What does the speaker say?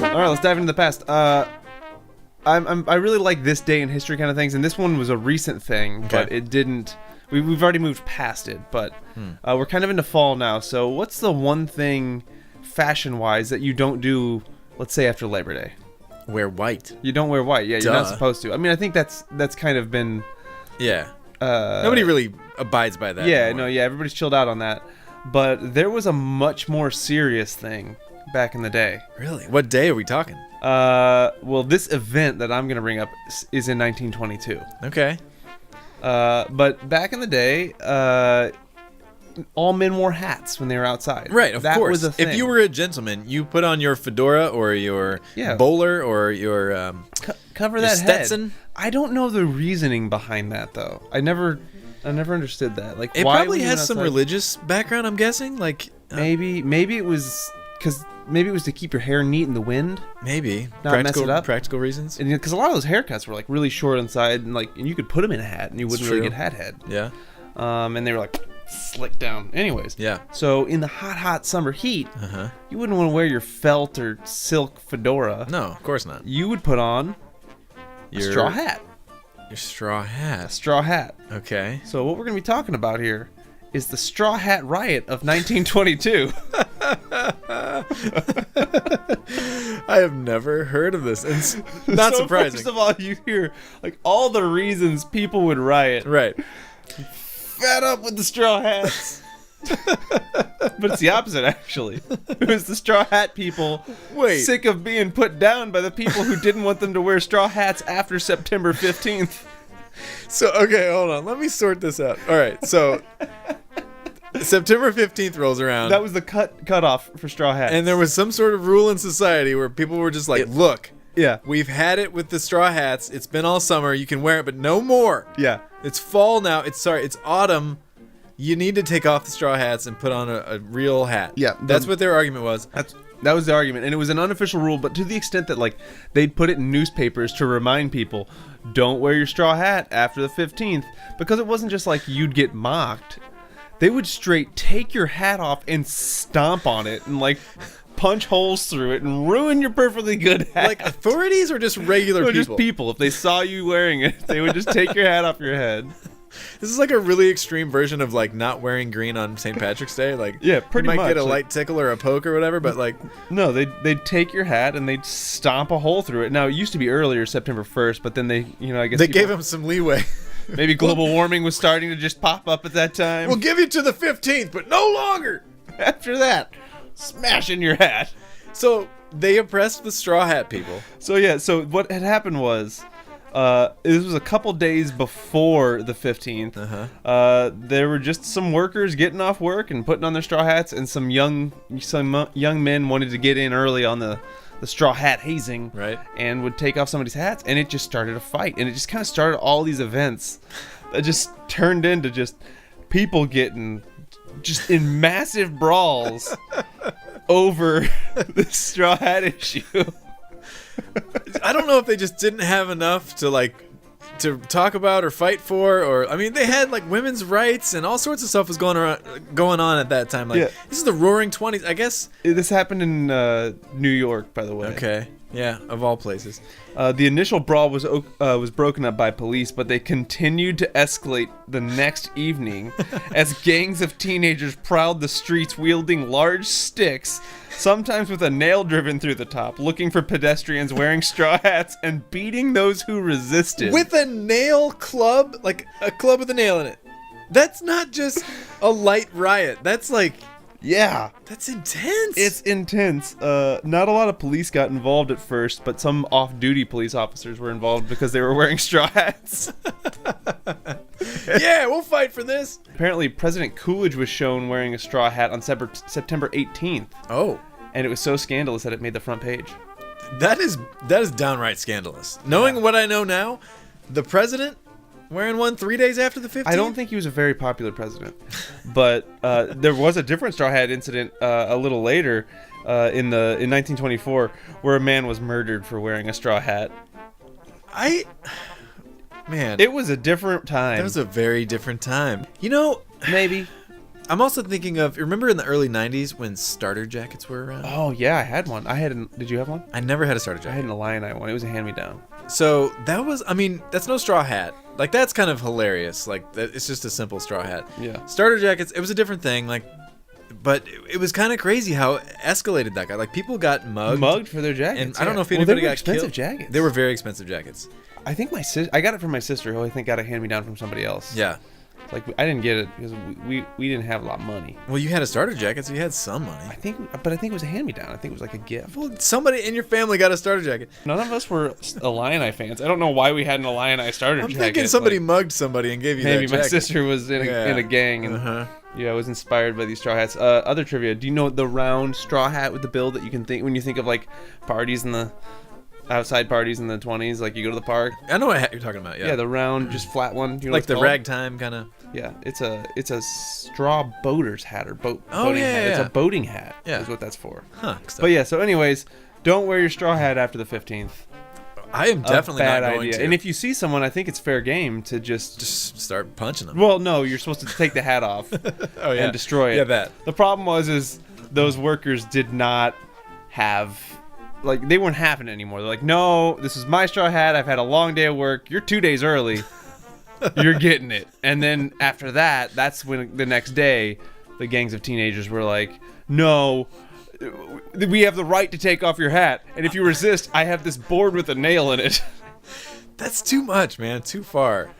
All right, let's dive into the past. I really like this day in history kind of things, and this one was a recent thing, but it didn't. We've already moved past it, but we're kind of into fall now. So, what's the one thing, fashion-wise, that you don't do? Let's say after Labor Day. Wear white. You don't wear white. Yeah, you're not supposed to. I mean, I think that's kind of been. Yeah. Nobody really abides by that. Yeah. anymore. No. Yeah. Everybody's chilled out on that, but there was a much more serious thing back in the day. Really? What day are we talking? Well, this event that I'm going to bring up is in 1922. Okay. But back in the day, all men wore hats when they were outside. Right, of that course. Was a thing. If you were a gentleman, you put on your fedora or your bowler or your cover your that Stetson. head. I don't know the reasoning behind that though. I never understood that. Like, it why probably when you has went some outside- religious background. I'm guessing. Like maybe it was to keep your hair neat in the wind. Maybe Not mess it up. practical reasons. And because a lot of those haircuts were like really short inside, and you could put them in a hat, and you wouldn't really get hat head. Yeah. And they were like slicked down. Anyways. Yeah. So in the hot summer heat, you wouldn't want to wear your felt or silk fedora. No, of course not. You would put on a straw hat. Your straw hat. Straw hat. Okay. So what we're going to be talking about here is the Straw Hat Riot of 1922. I have never heard of this. It's not surprising. First of all, you hear like all the reasons people would riot. Right. Fed up with the straw hats. But it's the opposite, actually. It was the straw hat people sick of being put down by the people who didn't want them to wear straw hats after September 15th. So, okay, hold on. Let me sort this out. All right, so September 15th rolls around. That was the cutoff for straw hats. And there was some sort of rule in society where people were just like, look, yeah, we've had it with the straw hats. It's been all summer. You can wear it, but no more. Yeah. It's fall now. It's autumn. You need to take off the straw hats and put on a real hat. Yeah. That's what their argument was. That was the argument, and it was an unofficial rule, but to the extent that like they'd put it in newspapers to remind people, don't wear your straw hat after the 15th, because it wasn't just like you'd get mocked. They would straight take your hat off and stomp on it and like punch holes through it and ruin your perfectly good hat. Like authorities or just regular people? Just people. If they saw you wearing it, they would just take your hat off your head. This is like a really extreme version of like not wearing green on St. Patrick's Day. Like, yeah, pretty much. You might get a light tickle or a poke or whatever, but like, no, they'd take your hat and they'd stomp a hole through it. Now it used to be earlier, September 1st, but then I guess they gave them some leeway. Maybe global warming was starting to just pop up at that time. We'll give you to the 15th, but no longer. After that, smash in your hat. So they oppressed the straw hat people. So what had happened was, this was a couple days before the 15th. There were just some workers getting off work and putting on their straw hats, and some young men wanted to get in early on the straw hat hazing, right? And would take off somebody's hats, and it just started a fight, and it just kind of started all these events that just turned into just people getting just in massive brawls over the straw hat issue. I don't know if they just didn't have enough to talk about or fight for, or I mean, they had like women's rights and all sorts of stuff was going on at that time. Like, this is the Roaring 20s, I guess. This happened in New York, by the way. Okay, yeah, of all places. The initial brawl was broken up by police, but they continued to escalate the next evening as gangs of teenagers prowled the streets wielding large sticks, sometimes with a nail driven through the top, looking for pedestrians wearing straw hats and beating those who resisted. With a nail club? Like a club with a nail in it. That's not just a light riot. That's like... Yeah. That's intense. It's intense. Not a lot of police got involved at first, but some off-duty police officers were involved because they were wearing straw hats. Yeah, we'll fight for this. Apparently, President Coolidge was shown wearing a straw hat on September 18th. Oh. And it was so scandalous that it made the front page. That is downright scandalous. Knowing what I know now, the president wearing one 3 days after the 15th? I don't think he was a very popular president. But there was a different straw hat incident a little later in 1924 where a man was murdered for wearing a straw hat. Man. It was a different time. That was a very different time. You know... Maybe. I'm also thinking of, remember in the early 90s when starter jackets were around? Oh, yeah, I had one. Did you have one? I never had a starter I jacket. had an Illini one. It was a hand-me-down. So that was, I mean, that's no straw hat. Like, that's kind of hilarious. Like, it's just a simple straw hat. Yeah. Starter jackets, it was a different thing. Like, but it was kind of crazy how escalated that got. Like, people got mugged For their jackets. and I don't know if anybody they were got expensive killed. jackets. They were very expensive jackets. I think I got it from my sister, who I think got a hand-me-down from somebody else. Yeah. Like, I didn't get it because we didn't have a lot of money. Well, you had a starter jacket, so you had some money. I think it was a hand-me-down. I think it was like a gift. Well, somebody in your family got a starter jacket. None of us were Illini fans. I don't know why we had an Illini starter I'm jacket. thinking somebody Like, mugged somebody and gave you maybe that my jacket. sister was in a gang and yeah, was inspired by these straw hats. Other trivia: do you know the round straw hat with the bill that you can think when you think of like parties in the outside parties in the 20s? Like you go to the park. I know what hat you're talking about. Yeah. Yeah, the round, just flat one. You know Like what the it's called? ragtime kind of. Yeah, it's a straw boater's hat or boating yeah, hat. It's yeah. a boating hat. Yeah. Is what that's for. Huh. But yeah, so anyways, don't wear your straw hat after the 15th. I am definitely Bad not going idea. to. And if you see someone, I think it's fair game to just start punching them. well, no, you're supposed to take the hat off Oh yeah. and destroy it. Yeah, that. The problem is those workers did not have, like, they weren't having it anymore. They're like, no, this is my straw hat. I've had a long day of work. You're 2 days early. You're getting it. And then after that, that's when the next day, the gangs of teenagers were like, no, we have the right to take off your hat. And if you resist, I have this board with a nail in it. That's too much, man. Too far.